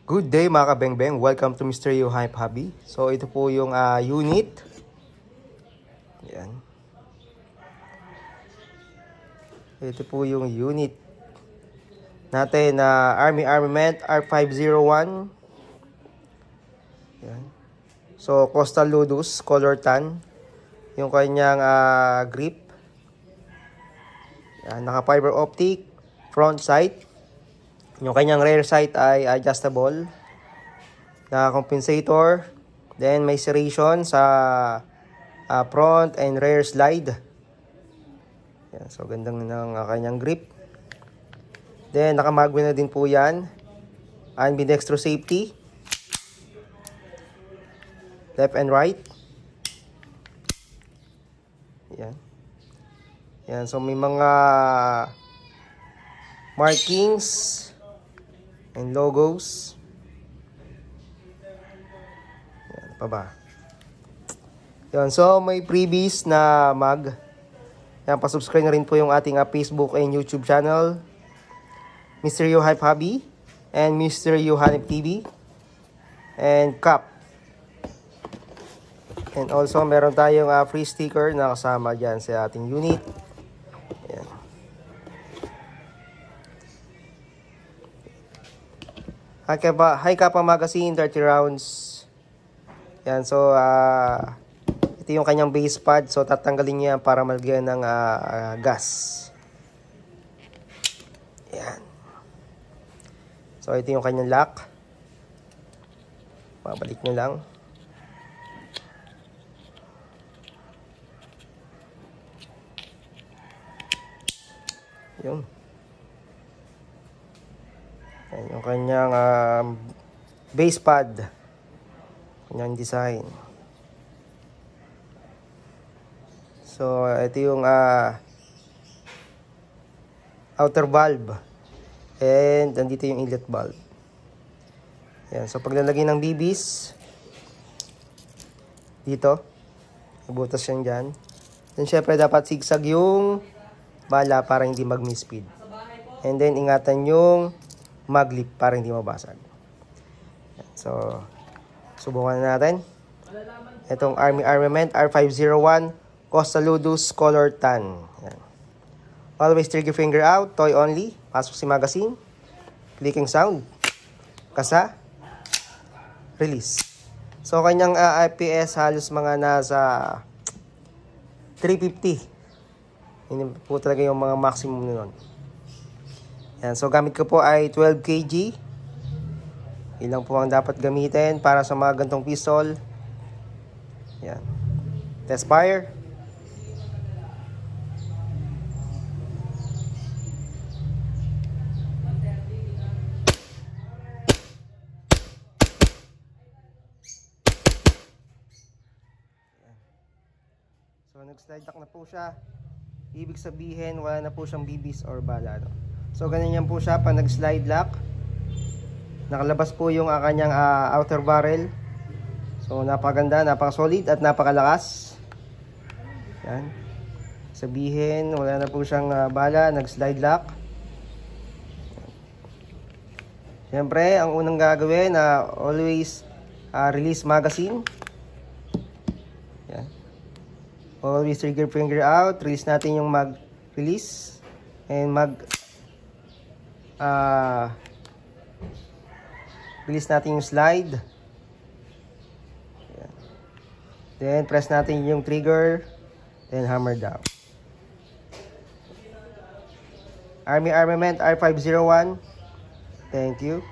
Good day mga kabengbeng, welcome to Mr. Yo Hype Hobby. So ito po yung unit. Yan. Ito po yung unit natin na Army Armament R501. Yan. So Coastal Ludus color tan yung kanyang grip. Yan, naka fiber optic front sight. Yung kanyang rear sight ay adjustable na compensator. Then may serration sa front and rear slide. Yan, so gandang ng kanyang grip. Then nakamagwin na din po yan. Ambidextrous safety. Left and right. Yan. Yan, so may mga markings and logos. Yan, pa ba? Yan, so may freebies na mag. Yan, pa-subscribe na rin po yung ating Facebook and YouTube channel, Mr. Yo Hype Hobby and Mr. Yo Hanip TV and Cup. And also meron tayong free sticker na kasama dyan sa ating unit. Yan. Hi Kappa Magazine, 30 rounds. Yan, so ito yung kanyang base pad. So tatanggalin niya para malagyan ng gas. Yan. So ito yung kanyang lock. Babalik nyo lang. Yun. Yan yung kanyang base pad. Kanyang design. So, ito yung outer valve. And, nandito yung inlet valve. Yan. So, pag lalagay ng BBs, dito, ibutas yan dyan. Then, syempre, dapat zigzag yung bala para hindi mag-misspeed. And then, ingatan yung maglip para hindi mabasag. So, subukan na natin. Itong Army Armament R501 Coastal Ludus color tan. Yan. Always trigger finger out, toy only. Pasok si magazine. Clicking sound. Kasa. Release. So, kanyang IPS halos mga nasa 350. Yun po talaga yung mga maximum nun. Yan. So, gamit ko po ay 12 kg. Ilang po ang dapat gamitin para sa mga gantong pistol. Yan. Test fire. So, nag-slide lock na po siya. Ibig sabihin, wala na po siyang BBs or bala. No? So, ganyan po siya pag nag-slide lock. Nakalabas po yung kanyang outer barrel. So, napakaganda, napaka-solid at napakalakas. Yan. Sabihin, wala na po siyang bala, nag-slide lock. Siyempre, ang unang gagawin, always release magazine. Yan. Always trigger finger out. Release natin yung mag-release. And release natin yung slide. Ayan. Then, press natin yung trigger. Then, hammer down. Army Armament R501. Thank you.